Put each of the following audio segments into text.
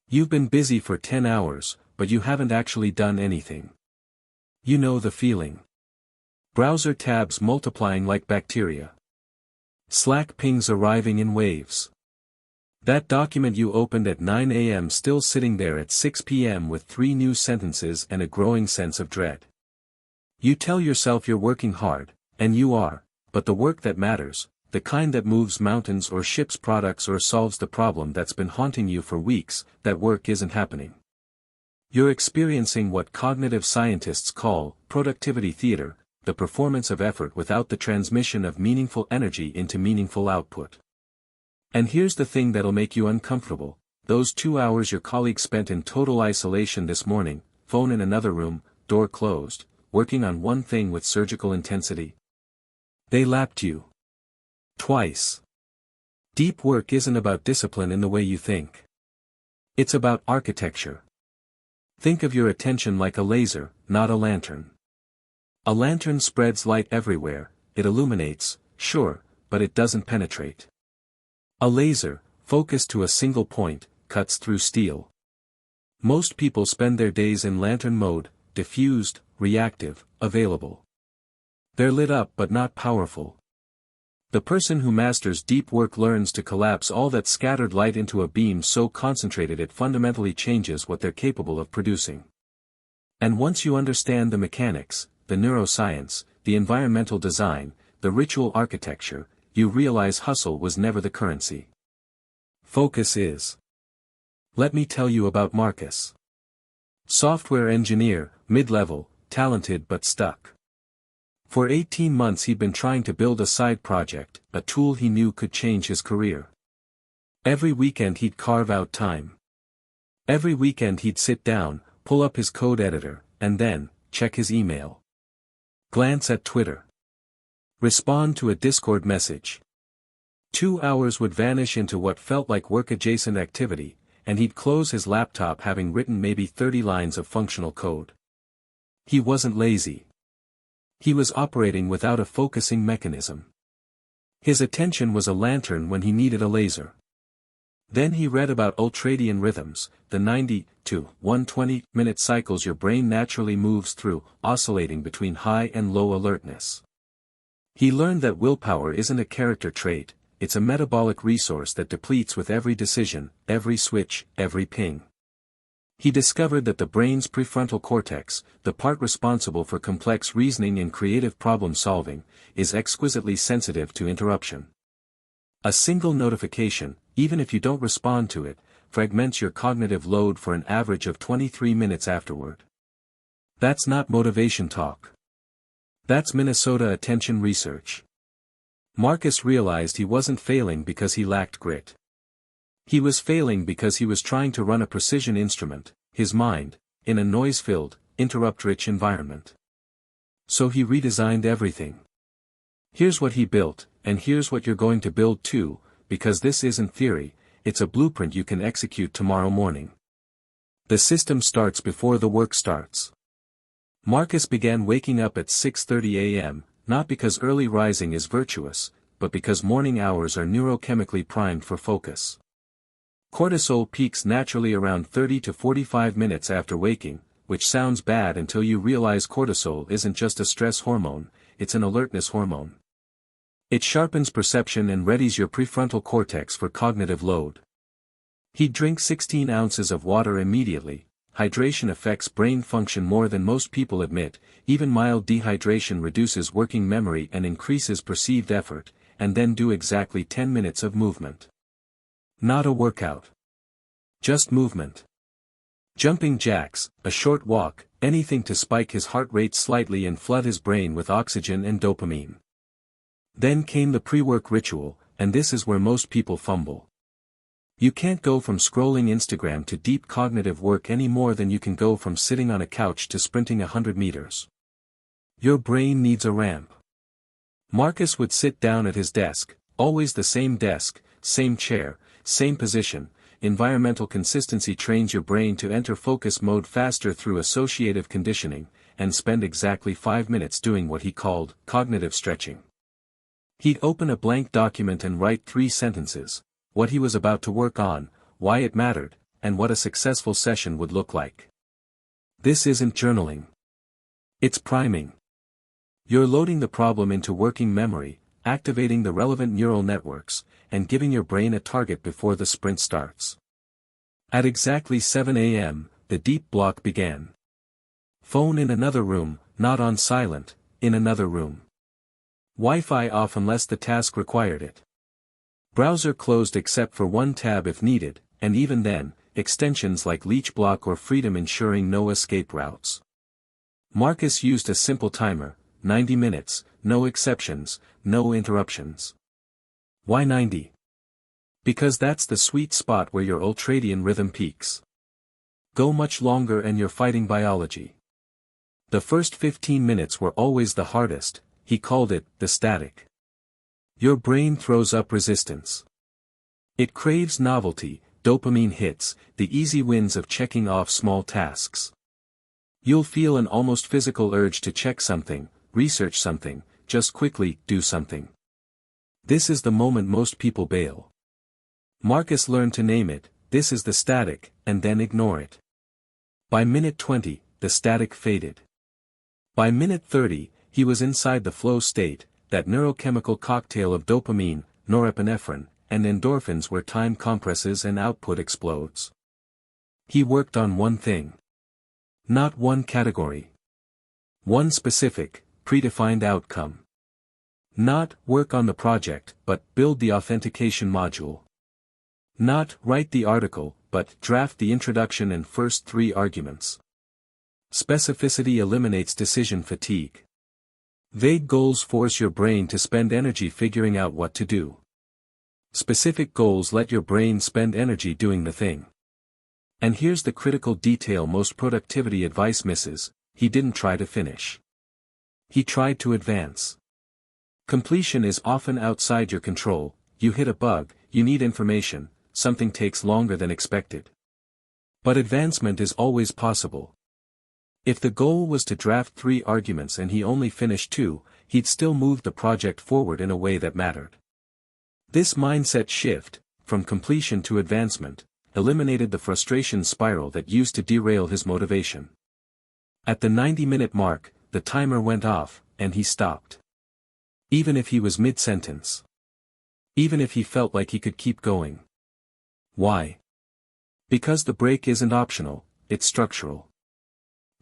You've been busy for 10 hours, but you haven't actually done anything. You know the feeling. Browser tabs multiplying like bacteria. Slack pings arriving in waves. That document you opened at 9 a.m. still sitting there at 6 p.m. with 3 new sentences and a growing sense of dread. You tell yourself you're working hard, and you are, but the work that matters, the kind that moves mountains or ships products or solves the problem that's been haunting you for weeks, that work isn't happening. You're experiencing what cognitive scientists call productivity theater, the performance of effort without the transmission of meaningful energy into meaningful output. And here's the thing that'll make you uncomfortable: those 2 hours your colleague spent in total isolation this morning, phone in another room, door closed, working on one thing with surgical intensity. They lapped you. Twice. Deep work isn't about discipline in the way you think. It's about architecture. Think of your attention like a laser, not a lantern. A lantern spreads light everywhere, it illuminates, sure, but it doesn't penetrate. A laser, focused to a single point, cuts through steel. Most people spend their days in lantern mode, diffused, reactive, available. They're lit up but not powerful. The person who masters deep work learns to collapse all that scattered light into a beam so concentrated it fundamentally changes what they're capable of producing. And once you understand the mechanics, the neuroscience, the environmental design, the ritual architecture, you realize hustle was never the currency. Focus is. Let me tell you about Marcus. Software engineer, mid-level, talented but stuck. For 18 months he'd been trying to build a side project, a tool he knew could change his career. Every weekend he'd carve out time. Every weekend he'd sit down, pull up his code editor, and then, check his email. Glance at Twitter. Respond to a Discord message. 2 hours would vanish into what felt like work-adjacent activity, and he'd close his laptop having written maybe 30 lines of functional code. He wasn't lazy. He was operating without a focusing mechanism. His attention was a lantern when he needed a laser. Then he read about ultradian rhythms, the 90 to 120-minute cycles your brain naturally moves through, oscillating between high and low alertness. He learned that willpower isn't a character trait, it's a metabolic resource that depletes with every decision, every switch, every ping. He discovered that the brain's prefrontal cortex, the part responsible for complex reasoning and creative problem-solving, is exquisitely sensitive to interruption. A single notification, even if you don't respond to it, fragments your cognitive load for an average of 23 minutes afterward. That's not motivation talk. That's Minnesota attention research. Marcus realized he wasn't failing because he lacked grit. He was failing because he was trying to run a precision instrument, his mind, in a noise-filled, interrupt-rich environment. So he redesigned everything. Here's what he built, and here's what you're going to build too, because this isn't theory, it's a blueprint you can execute tomorrow morning. The system starts before the work starts. Marcus began waking up at 6:30 a.m., not because early rising is virtuous, but because morning hours are neurochemically primed for focus. Cortisol peaks naturally around 30 to 45 minutes after waking, which sounds bad until you realize cortisol isn't just a stress hormone, it's an alertness hormone. It sharpens perception and readies your prefrontal cortex for cognitive load. He'd drink 16 ounces of water immediately. Hydration affects brain function more than most people admit, even mild dehydration reduces working memory and increases perceived effort, and then do exactly 10 minutes of movement. Not a workout. Just movement. Jumping jacks, a short walk, anything to spike his heart rate slightly and flood his brain with oxygen and dopamine. Then came the pre-work ritual, and this is where most people fumble. You can't go from scrolling Instagram to deep cognitive work any more than you can go from sitting on a couch to sprinting 100 meters. Your brain needs a ramp. Marcus would sit down at his desk, always the same desk, same chair, same position. Environmental consistency trains your brain to enter focus mode faster through associative conditioning, and spend exactly 5 minutes doing what he called cognitive stretching. He'd open a blank document and write 3 sentences, what he was about to work on, why it mattered, and what a successful session would look like. This isn't journaling. It's priming. You're loading the problem into working memory, activating the relevant neural networks, and giving your brain a target before the sprint starts. At exactly 7 a.m., the deep block began. Phone in another room, not on silent, in another room. Wi-Fi off unless the task required it. Browser closed except for one tab if needed, and even then, extensions like Leech Block or Freedom ensuring no escape routes. Marcus used a simple timer, 90 minutes, no exceptions, no interruptions. Why 90? Because that's the sweet spot where your ultradian rhythm peaks. Go much longer and you're fighting biology. The first 15 minutes were always the hardest, he called it the static. Your brain throws up resistance. It craves novelty, dopamine hits, the easy wins of checking off small tasks. You'll feel an almost physical urge to check something, research something, just quickly do something. This is the moment most people bail. Marcus learned to name it, this is the static, and then ignore it. By minute 20, the static faded. By minute 30, he was inside the flow state, that neurochemical cocktail of dopamine, norepinephrine, and endorphins where time compresses and output explodes. He worked on one thing. Not one category. One specific, predefined outcome. Not work on the project, but build the authentication module. Not write the article, but draft the introduction and first 3 arguments. Specificity eliminates decision fatigue. Vague goals force your brain to spend energy figuring out what to do. Specific goals let your brain spend energy doing the thing. And here's the critical detail most productivity advice misses: he didn't try to finish. He tried to advance. Completion is often outside your control. You hit a bug, you need information, something takes longer than expected. But advancement is always possible. If the goal was to draft 3 arguments and he only finished 2, he'd still move the project forward in a way that mattered. This mindset shift, from completion to advancement, eliminated the frustration spiral that used to derail his motivation. At the 90-minute mark, the timer went off, and he stopped. Even if he was mid-sentence. Even if he felt like he could keep going. Why? Because the break isn't optional, it's structural.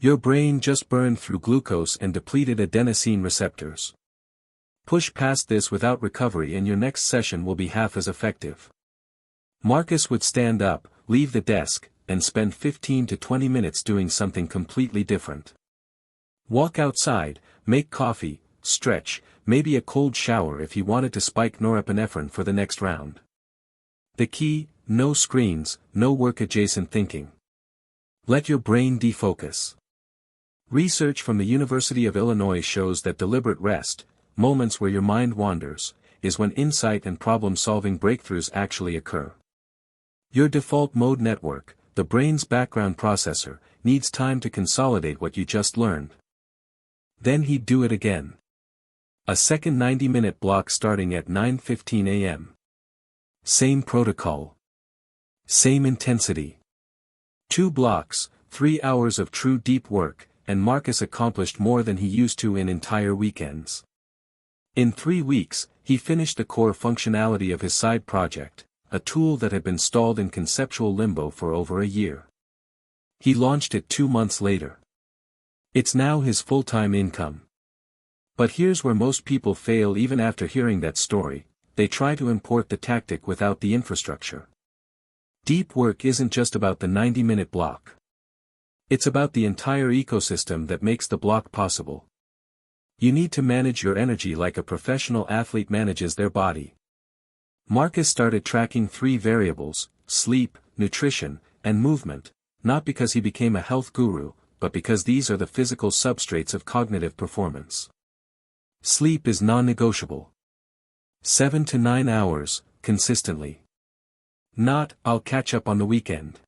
Your brain just burned through glucose and depleted adenosine receptors. Push past this without recovery and your next session will be half as effective. Marcus would stand up, leave the desk, and spend 15 to 20 minutes doing something completely different. Walk outside, make coffee, stretch, maybe a cold shower if he wanted to spike norepinephrine for the next round. The key: no screens, no work-adjacent thinking. Let your brain defocus. Research from the University of Illinois shows that deliberate rest, moments where your mind wanders, is when insight and problem-solving breakthroughs actually occur. Your default mode network, the brain's background processor, needs time to consolidate what you just learned. Then he'd do it again. A second 90-minute block starting at 9:15 a.m. Same protocol. Same intensity. 2 blocks, 3 hours of true deep work, and Marcus accomplished more than he used to in entire weekends. In 3 weeks, he finished the core functionality of his side project, a tool that had been stalled in conceptual limbo for over a year. He launched it 2 months later. It's now his full-time income. But here's where most people fail even after hearing that story: they try to import the tactic without the infrastructure. Deep work isn't just about the 90-minute block. It's about the entire ecosystem that makes the block possible. You need to manage your energy like a professional athlete manages their body. Marcus started tracking 3 variables: sleep, nutrition, and movement, not because he became a health guru, but because these are the physical substrates of cognitive performance. Sleep is non-negotiable. 7 to 9 hours, consistently. Not, I'll catch up on the weekend.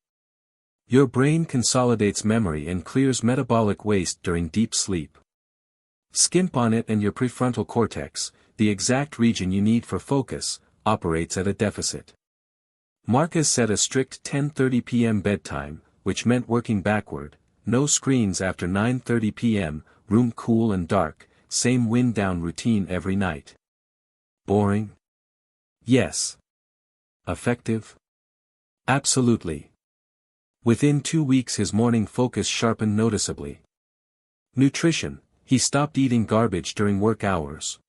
Your brain consolidates memory and clears metabolic waste during deep sleep. Skimp on it and your prefrontal cortex, the exact region you need for focus, operates at a deficit. Marcus set a strict 10:30 p.m. bedtime, which meant working backward, no screens after 9:30 p.m., room cool and dark, same wind-down routine every night. Boring? Yes. Effective? Absolutely. Within 2 weeks his morning focus sharpened noticeably. Nutrition: he stopped eating garbage during work hours.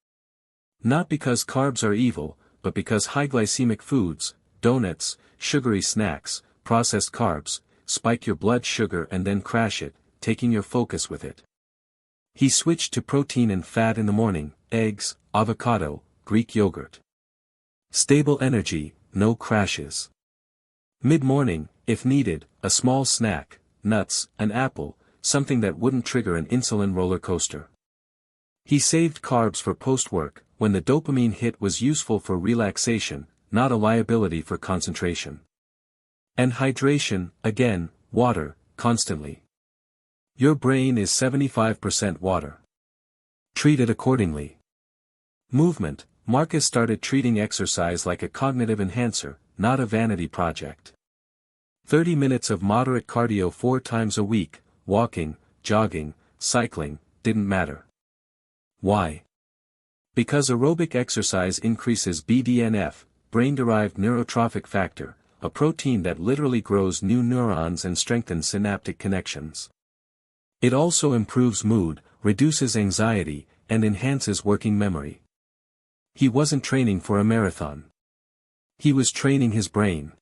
Not because carbs are evil, but because high glycemic foods, donuts, sugary snacks, processed carbs, spike your blood sugar and then crash it, taking your focus with it. He switched to protein and fat in the morning, eggs, avocado, Greek yogurt. Stable energy, no crashes. Mid-morning, if needed, a small snack, nuts, an apple, something that wouldn't trigger an insulin roller coaster. He saved carbs for post-work, when the dopamine hit was useful for relaxation, not a liability for concentration. And hydration, again, water, constantly. Your brain is 75% water. Treat it accordingly. Movement: Marcus started treating exercise like a cognitive enhancer, not a vanity project. 30 minutes of moderate cardio 4 times a week, walking, jogging, cycling, didn't matter. Why? Because aerobic exercise increases BDNF, brain-derived neurotrophic factor, a protein that literally grows new neurons and strengthens synaptic connections. It also improves mood, reduces anxiety, and enhances working memory. He wasn't training for a marathon. He was training his brain.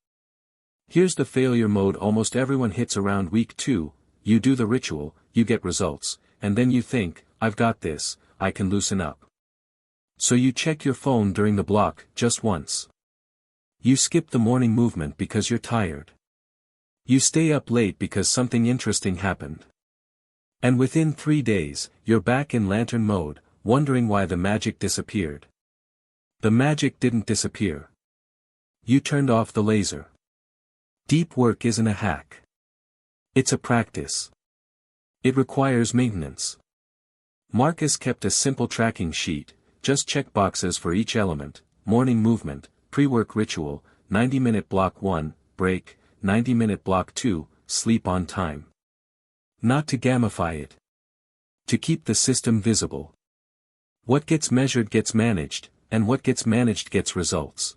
Here's the failure mode almost everyone hits around week 2, you do the ritual, you get results, and then you think, I've got this, I can loosen up. So you check your phone during the block, just once. You skip the morning movement because you're tired. You stay up late because something interesting happened. And within 3 days, you're back in lantern mode, wondering why the magic disappeared. The magic didn't disappear. You turned off the laser. Deep work isn't a hack. It's a practice. It requires maintenance. Marcus kept a simple tracking sheet, just check boxes for each element: morning movement, pre-work ritual, 90-minute block 1, break, 90-minute block 2, sleep on time. Not to gamify it. To keep the system visible. What gets measured gets managed, and what gets managed gets results.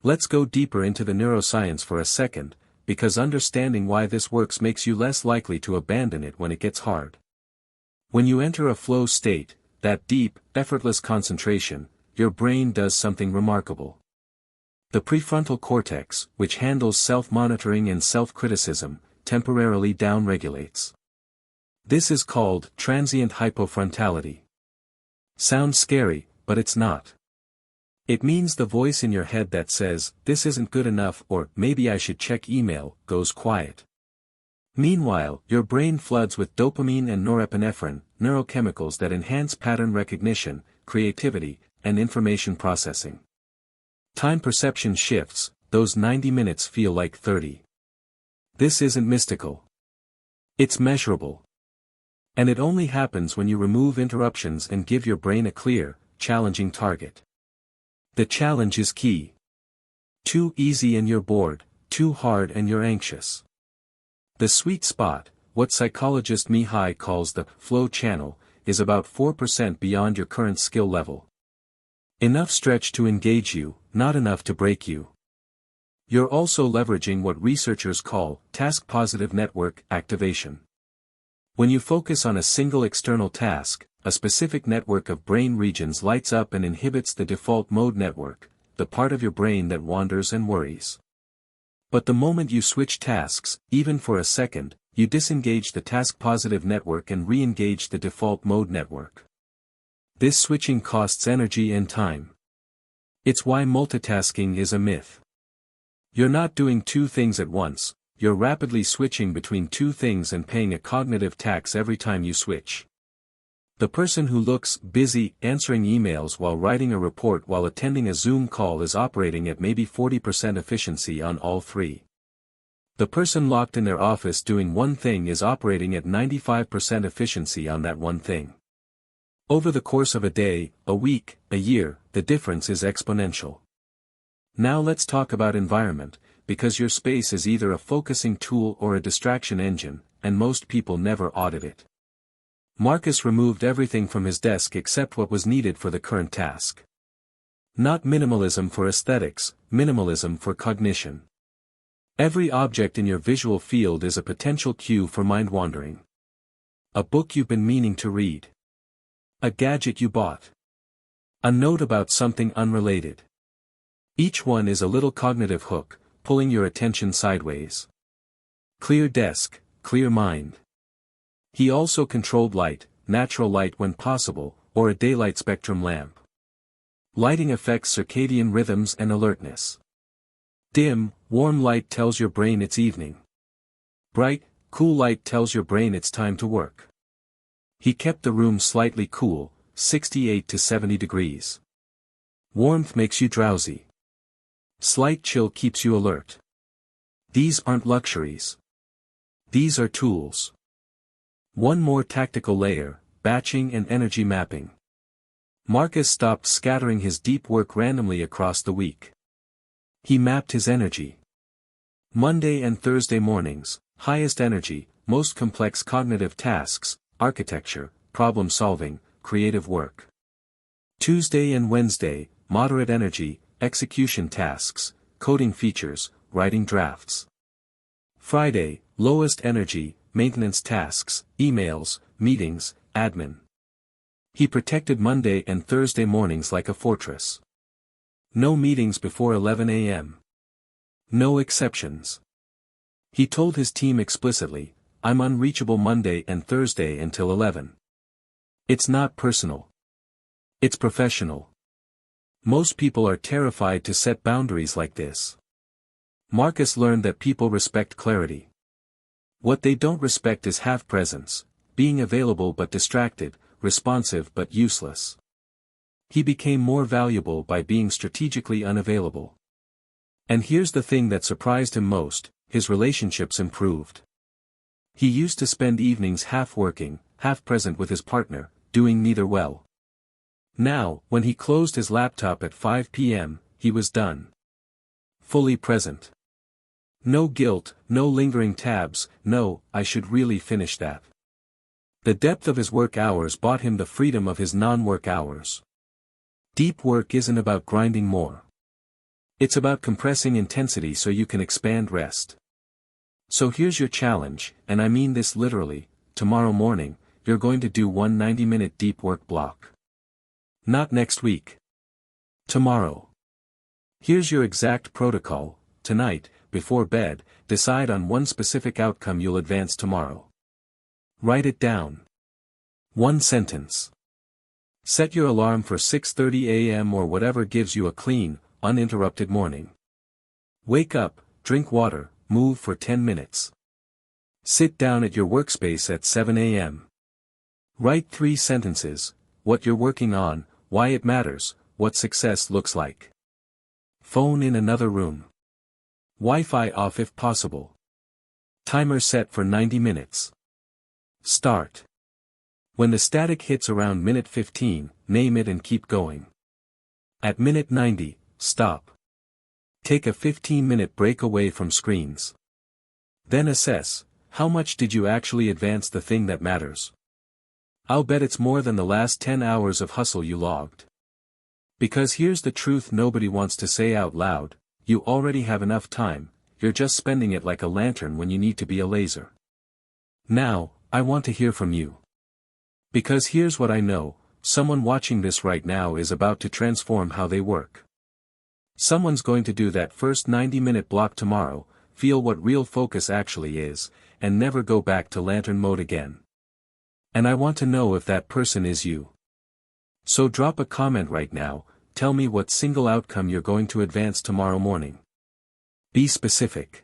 Let's go deeper into the neuroscience for a second, because understanding why this works makes you less likely to abandon it when it gets hard. When you enter a flow state, that deep, effortless concentration, your brain does something remarkable. The prefrontal cortex, which handles self-monitoring and self-criticism, temporarily downregulates. This is called transient hypofrontality. Sounds scary, but it's not. It means the voice in your head that says, this isn't good enough, or maybe I should check email, goes quiet. Meanwhile, your brain floods with dopamine and norepinephrine, neurochemicals that enhance pattern recognition, creativity, and information processing. Time perception shifts, those 90 minutes feel like 30. This isn't mystical. It's measurable. And it only happens when you remove interruptions and give your brain a clear, challenging target. The challenge is key. Too easy and you're bored, too hard and you're anxious. The sweet spot, what psychologist Mihai calls the flow channel, is about 4% beyond your current skill level. Enough stretch to engage you, not enough to break you. You're also leveraging what researchers call task-positive network activation. When you focus on a single external task, a specific network of brain regions lights up and inhibits the default mode network, the part of your brain that wanders and worries. But the moment you switch tasks, even for a second, you disengage the task-positive network and re-engage the default mode network. This switching costs energy and time. It's why multitasking is a myth. You're not doing 2 things at once, you're rapidly switching between 2 things and paying a cognitive tax every time you switch. The person who looks busy answering emails while writing a report while attending a Zoom call is operating at maybe 40% efficiency on all 3. The person locked in their office doing one thing is operating at 95% efficiency on that one thing. Over the course of a day, a week, a year, the difference is exponential. Now let's talk about environment, because your space is either a focusing tool or a distraction engine, and most people never audit it. Marcus removed everything from his desk except what was needed for the current task. Not minimalism for aesthetics, minimalism for cognition. Every object in your visual field is a potential cue for mind wandering. A book you've been meaning to read. A gadget you bought. A note about something unrelated. Each one is a little cognitive hook, pulling your attention sideways. Clear desk, clear mind. He also controlled light, natural light when possible, or a daylight spectrum lamp. Lighting affects circadian rhythms and alertness. Dim, warm light tells your brain it's evening. Bright, cool light tells your brain it's time to work. He kept the room slightly cool, 68 to 70 degrees. Warmth makes you drowsy. Slight chill keeps you alert. These aren't luxuries. These are tools. One more tactical layer, batching and energy mapping. Marcus stopped scattering his deep work randomly across the week. He mapped his energy. Monday and Thursday mornings, highest energy, most complex cognitive tasks, architecture, problem solving, creative work. Tuesday and Wednesday, moderate energy, execution tasks, coding features, writing drafts. Friday, lowest energy, maintenance tasks, emails, meetings, admin. He protected Monday and Thursday mornings like a fortress. No meetings before 11 a.m. No exceptions. He told his team explicitly, I'm unreachable Monday and Thursday until 11. It's not personal. It's professional. Most people are terrified to set boundaries like this. Marcus learned that people respect clarity. What they don't respect is half-presence, being available but distracted, responsive but useless. He became more valuable by being strategically unavailable. And here's the thing that surprised him most, his relationships improved. He used to spend evenings half working, half present with his partner, doing neither well. Now, when he closed his laptop at 5 p.m., he was done. Fully present. No guilt, no lingering tabs, no, I should really finish that. The depth of his work hours bought him the freedom of his non-work hours. Deep work isn't about grinding more. It's about compressing intensity so you can expand rest. So here's your challenge, and I mean this literally, tomorrow morning, you're going to do one 90-minute deep work block. Not next week. Tomorrow. Here's your exact protocol. Tonight, before bed, decide on one specific outcome you'll advance tomorrow. Write it down. One sentence. Set your alarm for 6:30 a.m. or whatever gives you a clean, uninterrupted morning. Wake up, drink water, move for 10 minutes. Sit down at your workspace at 7 a.m. Write 3 sentences, what you're working on, why it matters, what success looks like. Phone in another room. Wi-Fi off if possible. Timer set for 90 minutes. Start. When the static hits around minute 15, name it and keep going. At minute 90, stop. Take a 15-minute break away from screens. Then assess, how much did you actually advance the thing that matters? I'll bet it's more than the last 10 hours of hustle you logged. Because here's the truth nobody wants to say out loud, you already have enough time, you're just spending it like a lantern when you need to be a laser. Now, I want to hear from you. Because here's what I know, someone watching this right now is about to transform how they work. Someone's going to do that first 90-minute block tomorrow, feel what real focus actually is, and never go back to lantern mode again. And I want to know if that person is you. So drop a comment right now, tell me what single outcome you're going to advance tomorrow morning. Be specific.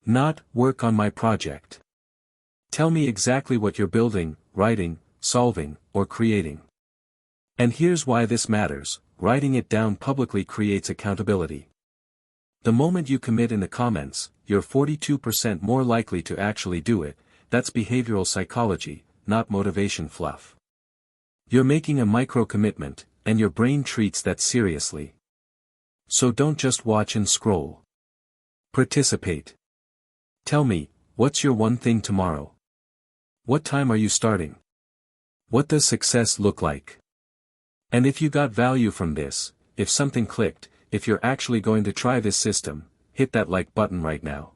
Not, work on my project. Tell me exactly what you're building, writing, solving, or creating. And here's why this matters, writing it down publicly creates accountability. The moment you commit in the comments, you're 42% more likely to actually do it. That's behavioral psychology, not motivation fluff. You're making a micro-commitment, and your brain treats that seriously. So don't just watch and scroll. Participate. Tell me, what's your one thing tomorrow? What time are you starting? What does success look like? And if you got value from this, if something clicked, if you're actually going to try this system, hit that like button right now.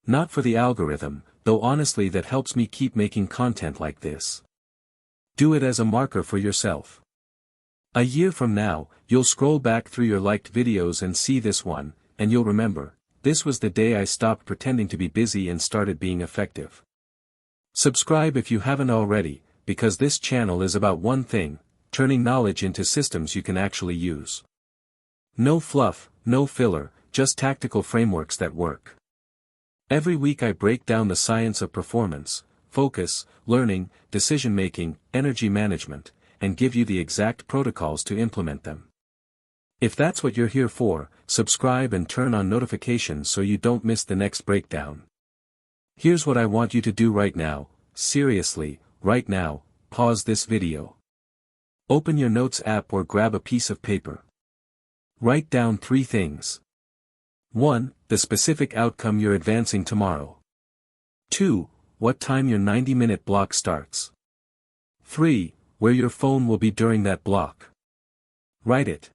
Not for the algorithm, though honestly that helps me keep making content like this. Do it as a marker for yourself. A year from now, you'll scroll back through your liked videos and see this one, and you'll remember, this was the day I stopped pretending to be busy and started being effective. Subscribe if you haven't already, because this channel is about one thing, turning knowledge into systems you can actually use. No fluff, no filler, just tactical frameworks that work. Every week I break down the science of performance, focus, learning, decision-making, energy management, and give you the exact protocols to implement them. If that's what you're here for, subscribe and turn on notifications so you don't miss the next breakdown. Here's what I want you to do right now, seriously, right now, pause this video. Open your notes app or grab a piece of paper. Write down 3 things. 1. The specific outcome you're advancing tomorrow. 2. What time your 90-minute block starts. 3. Where your phone will be during that block. Write it.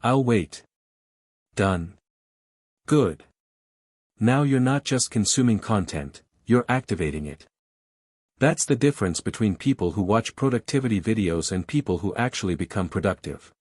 I'll wait. Done. Good. Now you're not just consuming content, you're activating it. That's the difference between people who watch productivity videos and people who actually become productive.